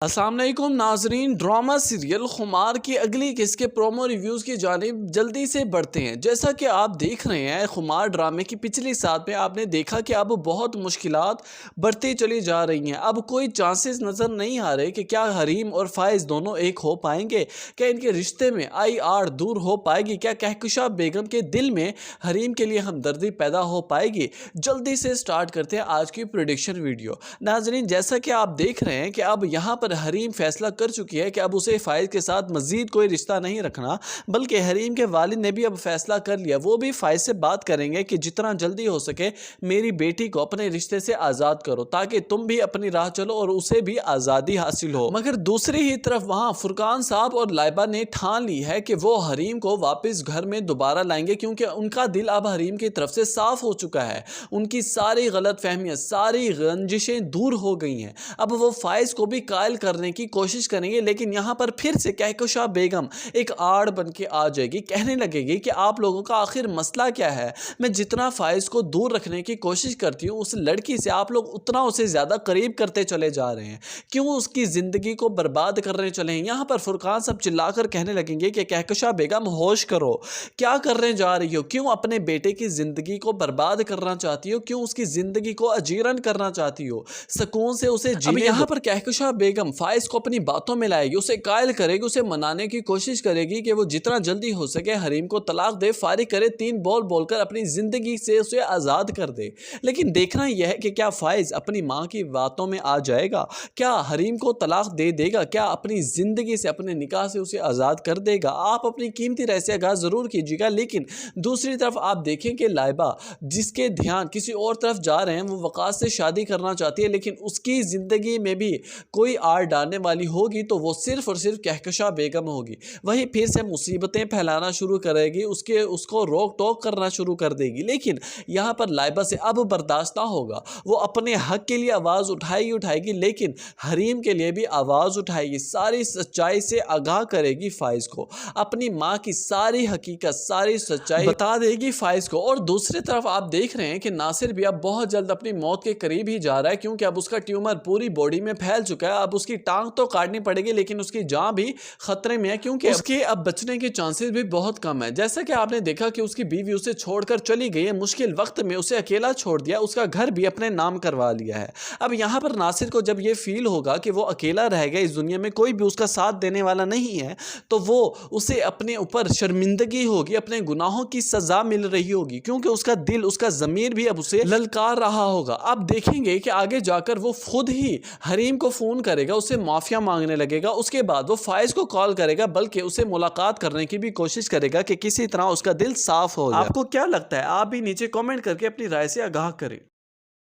अस्सलाम वालेकुम नाजरीन। ड्रामा सीरियल खुमार की अगली किस्त के प्रोमो रिव्यूज़ की जानिब जल्दी से बढ़ते हैं। जैसा कि आप देख रहे हैं, खुमार ड्रामे की पिछली साथ में आपने देखा कि अब बहुत मुश्किलात बढ़ती चली जा रही हैं। अब कोई चांसेस नज़र नहीं आ रहे कि क्या हरीम और फाइज दोनों एक हो पाएंगे, क्या इनके रिश्ते में आई आड़ दूर हो पाएगी, क्या कहकशा बेगम के दिल में हरीम के लिए हमदर्दी पैदा हो पाएगी। जल्दी से स्टार्ट करते हैं आज की प्रेडिक्शन वीडियो। नाजरीन, जैसा कि आप देख रहे हैं कि अब यहाँ पर हरीम फैसला कर चुकी है कि अब उसे फाइज के साथ मजीद कोई रिश्ता नहीं रखना, बल्कि हरीम के वालिद ने भी अब फैसला कर लिया। वो भी फाइज से बात करेंगे कि जितना जल्दी हो सके मेरी बेटी को अपने रिश्ते से आज़ाद करो, ताकि तुम भी अपनी राह चलो और उसे भी आज़ादी हासिल हो। मगर दूसरी ही तरफ वहाँ फुरकान साहब और लाइबा ने ठान ली है कि वो हरीम को वापस घर में दोबारा लाएंगे, क्योंकि उनका दिल अब हरीम की तरफ से साफ हो चुका है। उनकी सारी गलत फहमियाँ, सारी रंजिशें दूर हो गई हैं। अब वो फाइज को भी कायल करने की कोशिश करेंगे, लेकिन यहाँ पर फिर से कहकशा बेगम एक आड़ बन के आ जाएगी। कहने लगेगी कि आप लोगों का आखिर मसला क्या है। मैं जितना फाइज को दूर रखने की कोशिश करती हूँ उस लड़की से, आप लोग उतना उसे ज़्यादा करीब करते चले जा रहे हैं। क्यों उसकी ज़िंदगी को बर्बाद करने चले हैं। यहाँ पर फुरकान सब चिल्लाकर कहने लगेंगे कि कहकशा बेगम होश करो, क्या करने जा रही हो, क्यों अपने बेटे की ज़िंदगी को बर्बाद करना चाहती हो, क्यों उसकी ज़िंदगी को अजीरन करना चाहती हो, सुकून से उसे जीने। यहाँ पर कहकशा बेगम फाइज को अपनी बातों में लाएगी, उसे कायल करेगी, उसे मनाने की कोशिश करेगी कि वो जितना जल्दी हो सके हरीम को तलाक दे, फारिग करे, 3 बॉल बोलकर अपनी ज़िंदगी से उसे आज़ाद कर दे। लेकिन देखना यह है कि क्या फाइज अपनी माँ की बातों में आ जाएगा, क्या हरीम को तलाक दे देगा, क्या अपनी ज़िंदगी से, अपने निकाह से उसे आज़ाद कर देगा। आप अपनी कीमती राय से आगाज़ ज़रूर कीजिएगा। लेकिन दूसरी तरफ आप देखें कि लाइबा, जिसके ध्यान किसी और तरफ जा रहे हैं, वो वक़ास से शादी करना चाहती है, लेकिन उसकी ज़िंदगी में भी कोई आड़ डालने वाली होगी तो वो सिर्फ और सिर्फ कहकशा बेगम होगी। वही फिर से मुसीबतें फैलाना शुरू करेगी, उसको रोक टोक करना शुरू कर देगी। लेकिन यहाँ पर लाइबा से अब बर्दाश्त ना होगा। वो अपने हक के लिए आवाज़ उठाएगी, लेकिन हरीम के लिए भी आवाज़ उठाएगी। सारी सच्चाई से आगाह करेगी फाइज को, अपनी माँ की सारी हकीकत, सारी सच्चाई बता देगी फाइज को। और दूसरी तरफ आप देख रहे हैं कि नासिर भी अब बहुत जल्द अपनी मौत के करीब ही जा रहा है, क्योंकि अब उसका ट्यूमर पूरी बॉडी में फैल चुका है। अब उसकी टांग तो काटनी पड़ेगी, लेकिन उसकी जान भी खतरे में है, क्योंकि उसके अब बचने के चांसेस भी बहुत कम है। जैसा कि आपने देखा कि उसकी बीवी उसे छोड़कर चली गई है, मुश्किल वक्त में उसे अकेला छोड़ दिया, उसका घर भी अपने नाम करवा लिया है। अब यहाँ पर नासिर को जब ये फील होगा कि वो अकेला रह गया, इस दुनिया में कोई भी उसका साथ देने वाला नहीं है, तो वो उसे अपने ऊपर शर्मिंदगी होगी, अपने गुनाहों की सजा मिल रही होगी, क्योंकि उसका दिल, उसका ज़मीर भी अब उसे ललकार रहा होगा। अब देखेंगे कि आगे जाकर वो खुद ही हरीम को फ़ोन करेगा, उसे माफिया मांगने लगेगा। उसके बाद वो फाइज को कॉल करेगा, बल्कि उसे मुलाकात करने की भी कोशिश करेगा कि किसी तरह उसका दिल साफ हो जाए। आपको क्या लगता है? आप भी नीचे कमेंट करके अपनी राय से आगाह करें।